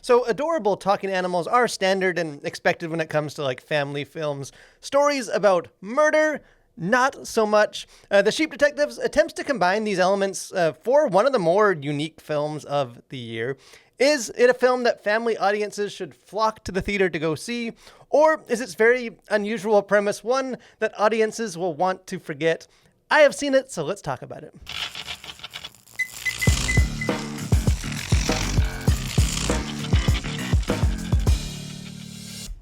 So adorable talking animals are standard and expected when it comes to like family films. Stories about murder, not so much. The Sheep Detectives attempts to combine these elements for one of the more unique films of the year. Is it a film that family audiences should flock to the theater to go see? Or is its very unusual premise one that audiences will want to forget? I have seen it, so let's talk about it.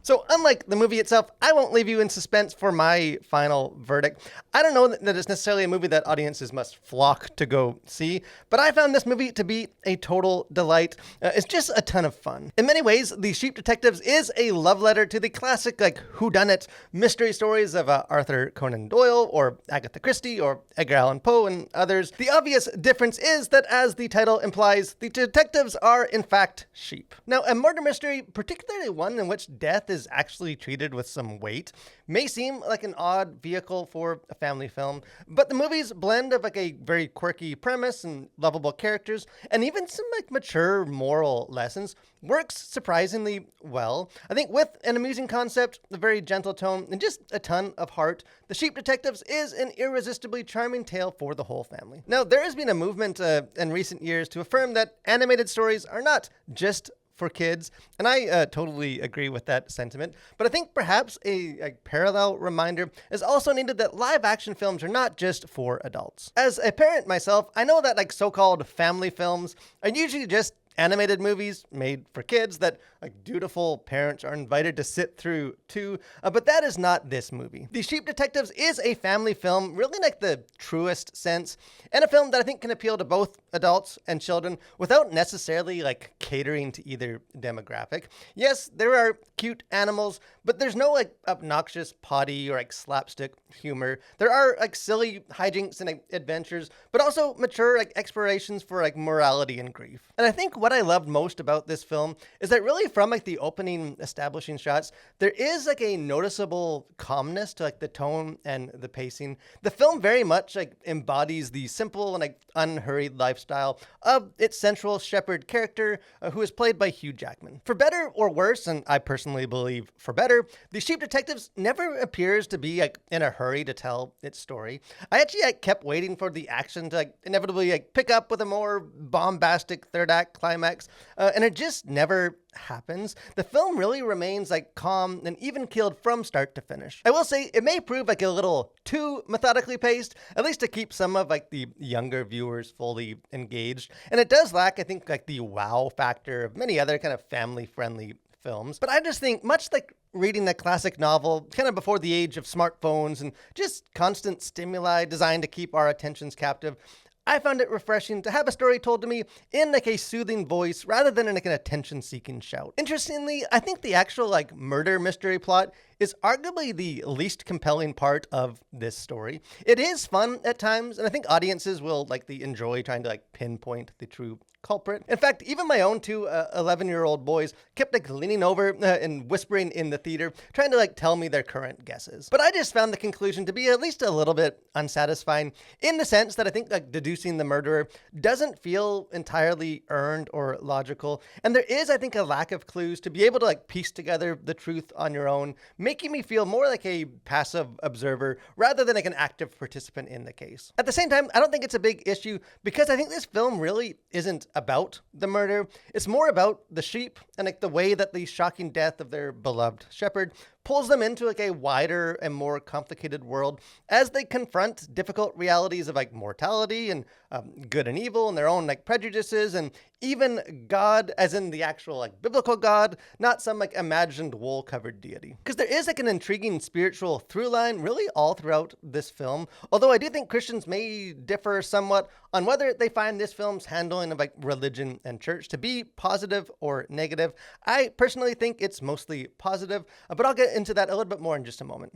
So unlike the movie itself, I won't leave you in suspense for my final verdict. I don't know that it's necessarily a movie that audiences must flock to go see, but I found this movie to be a total delight. It's just a ton of fun. In many ways, The Sheep Detectives is a love letter to the classic whodunit mystery stories of Arthur Conan Doyle or Agatha Christie or Edgar Allan Poe and others. The obvious difference is that, as the title implies, the detectives are in fact sheep. Now, a murder mystery, particularly one in which death is actually treated with some weight, may seem like an odd vehicle for a family film, but the movie's blend of a very quirky premise and lovable characters, and even some mature moral lessons, works surprisingly well. I think with an amusing concept, a very gentle tone, and just a ton of heart, The Sheep Detectives is an irresistibly charming tale for the whole family. Now, there has been a movement in recent years to affirm that animated stories are not just for kids, and I totally agree with that sentiment. But I think perhaps a parallel reminder is also needed that live action films are not just for adults. As a parent myself, I know that so-called family films are usually just animated movies made for kids that dutiful parents are invited to sit through too, but that is not this movie. The Sheep Detectives is a family film, really the truest sense, and a film that I think can appeal to both adults and children without necessarily catering to either demographic. Yes, there are cute animals, but there's no obnoxious potty or slapstick humor. There are silly hijinks and adventures, but also mature explorations for morality and grief. And I think what I loved most about this film is that really from the opening establishing shots, there is a noticeable calmness to the tone and the pacing. The film very much embodies the simple and unhurried lifestyle of its central shepherd character, who is played by Hugh Jackman. For better or worse, and I personally believe for better, The Sheep Detectives never appears to be in a hurry to tell its story. I actually kept waiting for the action to inevitably pick up with a more bombastic third act climax, and it just never happens. The film really remains calm and even keeled from start to finish. I will say it may prove a little too methodically paced, at least to keep some of the younger viewers fully engaged, and it does lack, I think, the wow factor of many other kind of family friendly films. But I just think, much like reading a classic novel kind of before the age of smartphones and just constant stimuli designed to keep our attentions captive, I found it refreshing to have a story told to me in a soothing voice rather than in an attention-seeking shout. Interestingly, I think the actual murder mystery plot is arguably the least compelling part of this story. It is fun at times, and I think audiences will enjoy trying to pinpoint the true culprit. In fact, even my own two 11-year-old boys kept leaning over and whispering in the theater, trying to tell me their current guesses. But I just found the conclusion to be at least a little bit unsatisfying, in the sense that I think deducing the murderer doesn't feel entirely earned or logical, and there is, I think, a lack of clues to be able to piece together the truth on your own, making me feel more like a passive observer rather than an active participant in the case. At the same time, I don't think it's a big issue, because I think this film really isn't about the murder. It's more about the sheep and the way that the shocking death of their beloved shepherd pulls them into a wider and more complicated world as they confront difficult realities of mortality and good and evil and their own prejudices, and even God, as in the actual biblical God, not some imagined wool-covered deity. Because there is an intriguing spiritual through line really all throughout this film, although I do think Christians may differ somewhat on whether they find this film's handling of religion and church to be positive or negative. I personally think it's mostly positive, but I'll get into that a little bit more in just a moment.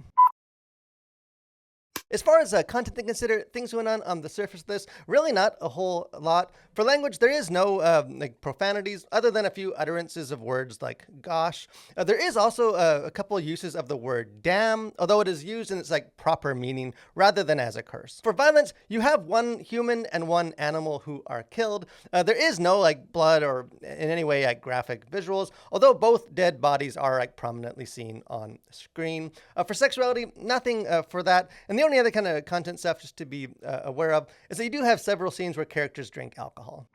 As far as content to consider, things going on the surface of this, really not a whole lot. For language, there is no like profanities other than a few utterances of words like gosh. There is also a couple uses of the word damn, although it is used in its like proper meaning rather than as a curse. For violence, you have one human and one animal who are killed. There is no like blood or in any way like graphic visuals, although both dead bodies are like prominently seen on screen. For sexuality, nothing for that. And the only other kind of content stuff just to be aware of is that you do have several scenes where characters drink alcohol.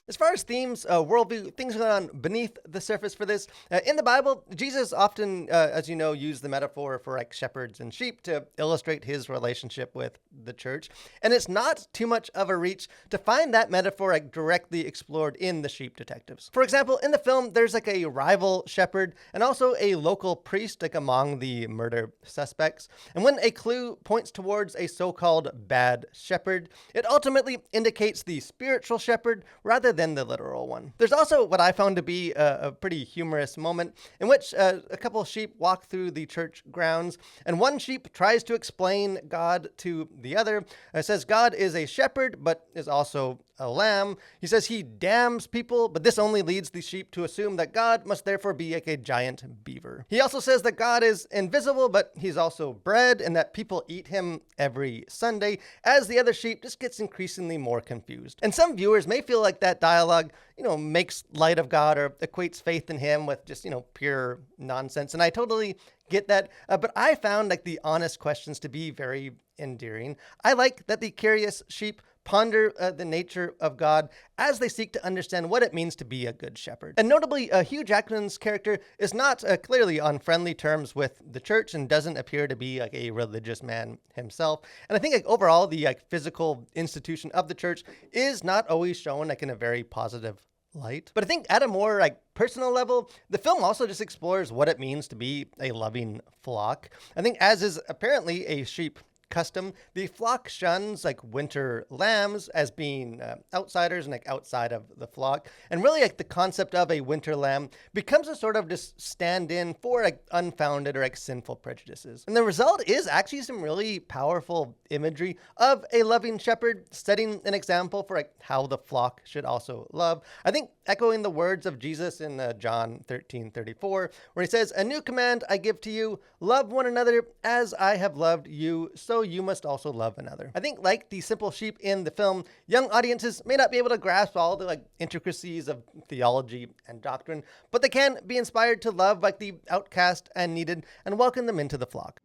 As far as themes, worldview, things going on beneath the surface for this. In the Bible, Jesus often, as you know, used the metaphor for like shepherds and sheep to illustrate his relationship with the church. And it's not too much of a reach to find that metaphor like directly explored in The Sheep Detectives. For example, in the film, there's like a rival shepherd and also a local priest like among the murder suspects. And when a clue points towards a so-called bad shepherd, it ultimately indicates the spiritual shepherd rather than the literal one. There's also what I found to be a pretty humorous moment in which a couple of sheep walk through the church grounds, and one sheep tries to explain God to the other. It says God is a shepherd, but is also a lamb. He says he damns people, but this only leads the sheep to assume that God must therefore be like a giant beaver. He also says that God is invisible, but he's also bread, and that people eat him every Sunday, as the other sheep just gets increasingly more confused. And some viewers may feel like that dialogue, makes light of God or equates faith in him with just, pure nonsense. And I totally get that. But I found like the honest questions to be very endearing. I like that the curious sheep ponder the nature of God as they seek to understand what it means to be a good shepherd. And notably, Hugh Jackman's character is not clearly on friendly terms with the church and doesn't appear to be like a religious man himself. And I think like overall, the like physical institution of the church is not always shown like in a very positive light. But I think at a more like personal level, the film also just explores what it means to be a loving flock. I think as is apparently a sheep custom, the flock shuns like winter lambs as being outsiders and like outside of the flock. And really like the concept of a winter lamb becomes a sort of just stand-in for like unfounded or like sinful prejudices. And the result is actually some really powerful imagery of a loving shepherd setting an example for like how the flock should also love. I think echoing the words of Jesus in John 13:34, where he says, "A new command I give to you, love one another as I have loved you, so you must also love another." I think like the simple sheep in the film, young audiences may not be able to grasp all the like intricacies of theology and doctrine, but they can be inspired to love like the outcast and needed and welcome them into the flock.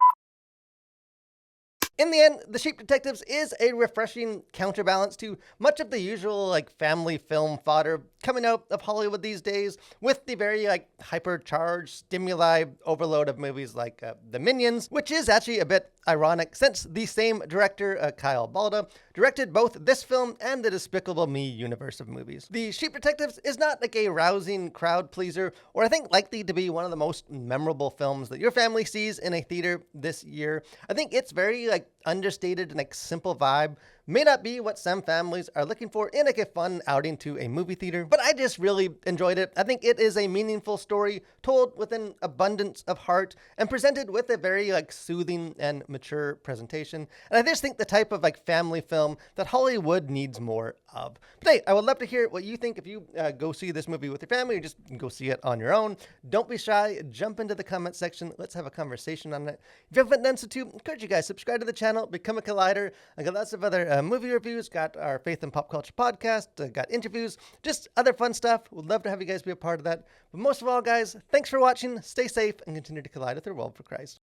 In the end, The Sheep Detectives is a refreshing counterbalance to much of the usual like family film fodder coming out of Hollywood these days, with the very like hypercharged stimuli overload of movies like The Minions, which is actually a bit ironic since the same director, Kyle Balda, directed both this film and the Despicable Me universe of movies. The Sheep Detectives is not like a rousing crowd pleaser, or I think likely to be one of the most memorable films that your family sees in a theater this year. I think it's very like understated and like simple vibe. May not be what some families are looking for in like a fun outing to a movie theater, but I just really enjoyed it. I think it is a meaningful story told with an abundance of heart and presented with a very like soothing and mature presentation. And I just think the type of like family film that Hollywood needs more of. But hey, I would love to hear what you think if you go see this movie with your family or just go see it on your own. Don't be shy. Jump into the comment section. Let's have a conversation on it. If you haven't done so too, encourage you guys, subscribe to the channel, become a collider. I got lots of other movie reviews, got our Faith and Pop Culture podcast, got interviews, just other fun stuff. Would love to have you guys be a part of that. But most of all, guys, thanks for watching. Stay safe and continue to collide with your world for Christ.